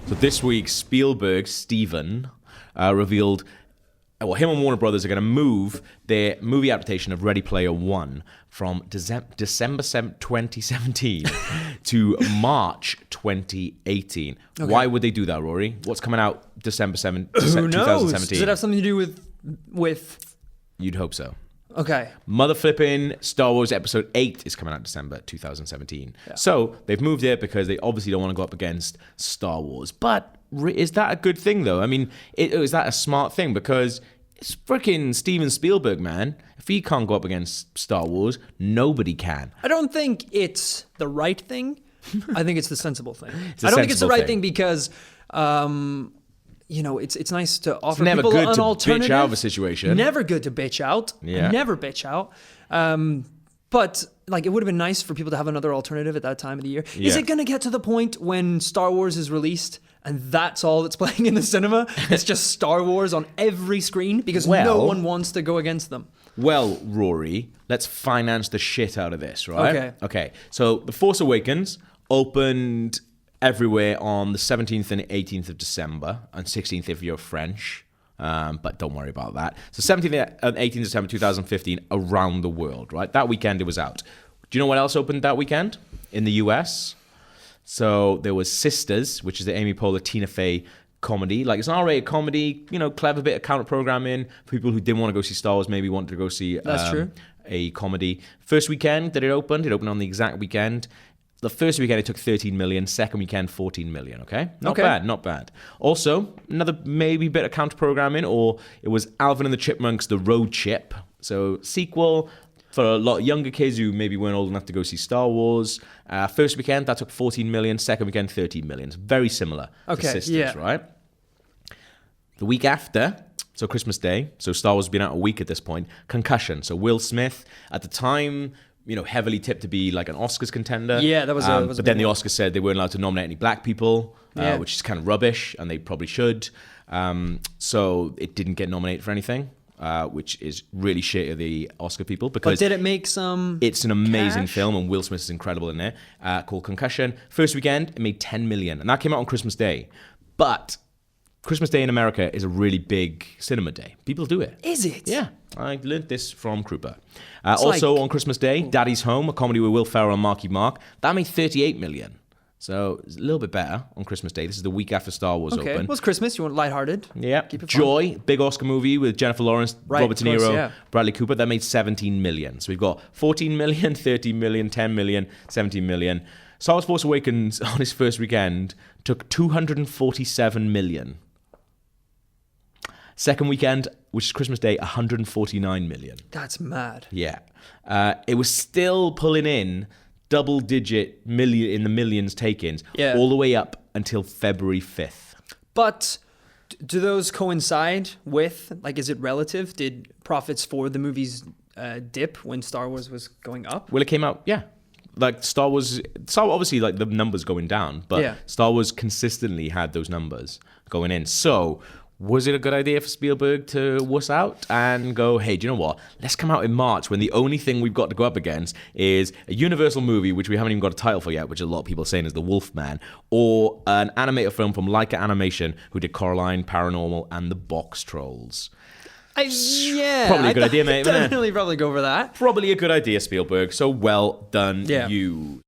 So this week, Spielberg, Steven, revealed, well, him and Warner Brothers are going to move their movie adaptation of Ready Player One from December 2017 to March 2018. Okay. Why would they do that, Rory? What's coming out December 7th, 2017? Does it have something to do with... You'd hope so. Okay. Mother flipping Star Wars Episode 8 is coming out December 2017. Yeah. So they've moved it because they obviously don't want to go up against Star Wars. But is that a good thing, though? I mean, is that a smart thing? Because it's freaking Steven Spielberg, man. If he can't go up against Star Wars, nobody can. I don't think it's the right thing. I think it's the sensible thing. I don't think it's the right thing because... you know, it's nice to offer people an alternative. Bitch out of a situation. Never good to bitch out. Yeah. Never bitch out. But like, it would have been nice for people to have another alternative at that time of the year. Yeah. Is it going to get to the point when Star Wars is released and that's all that's playing in the cinema? It's just Star Wars on every screen because no one wants to go against them. Well, Rory, let's finance the shit out of this, right? Okay. So The Force Awakens opened everywhere on the 17th and 18th of December, and 16th if you're French, but don't worry about that. So 17th and 18th December 2015 around the world, right? That weekend it was out. Do you know what else opened that weekend in the US? So there was Sisters, which is the Amy Poehler, Tina Fey comedy. Like, it's an R-rated comedy, you know, clever bit of counter-programming. People who didn't want to go see Star Wars maybe wanted to go see a comedy. First weekend that it opened on the exact weekend. The first weekend, it took 13 million. Second weekend, 14 million, okay? Not bad. Also, another maybe bit of counter-programming, or it was Alvin and the Chipmunks, The Road Chip. So, sequel for a lot younger kids who maybe weren't old enough to go see Star Wars. First weekend, that took 14 million. Second weekend, 13 million. It's very similar to Sisters, right? The week after, so Christmas Day, so Star Wars has been out a week at this point, Concussion. So Will Smith, at the time, you know, heavily tipped to be like an Oscars contender. Yeah, that was but then the Oscars said they weren't allowed to nominate any black people, which is kind of rubbish, and they probably should. So it didn't get nominated for anything, which is really shit of the Oscar people. Because but did it make some It's an amazing cash? film, and Will Smith is incredible in there, called Concussion. First weekend, it made 10 million, and that came out on Christmas Day. But Christmas Day in America is a really big cinema day. People do it. Is it? Yeah. I learned this from Krupa. Also on Christmas Day, Daddy's Home, a comedy with Will Ferrell and Marky Mark, that made 38 million. So it's a little bit better on Christmas Day. This is the week after Star Wars opened. Well, it's Christmas. You want lighthearted. Yeah. Keep it fun. Joy, big Oscar movie with Jennifer Lawrence, Robert De Niro, Bradley Cooper. That made 17 million. So we've got 14 million, 13 million, 10 million, 17 million. Star Wars Force Awakens on its first weekend took 247 million. Second weekend, which is Christmas Day, 149 million. That's mad. Yeah. It was still pulling in double-digit million in the millions take-ins all the way up until February 5th. But do those coincide with, like, is it relative? Did profits for the movies dip when Star Wars was going up? Well, it came out, like Star Wars, obviously like the numbers going down, but Star Wars consistently had those numbers going in. So was it a good idea for Spielberg to wuss out and go, hey, do you know what? Let's come out in March when the only thing we've got to go up against is a Universal movie, which we haven't even got a title for yet, which a lot of people are saying is The Wolfman, or an animated film from Leica Animation, who did Coraline, Paranormal, and The Box Trolls. Probably a good idea, mate. Definitely probably go for that. Probably a good idea, Spielberg. So well done, you.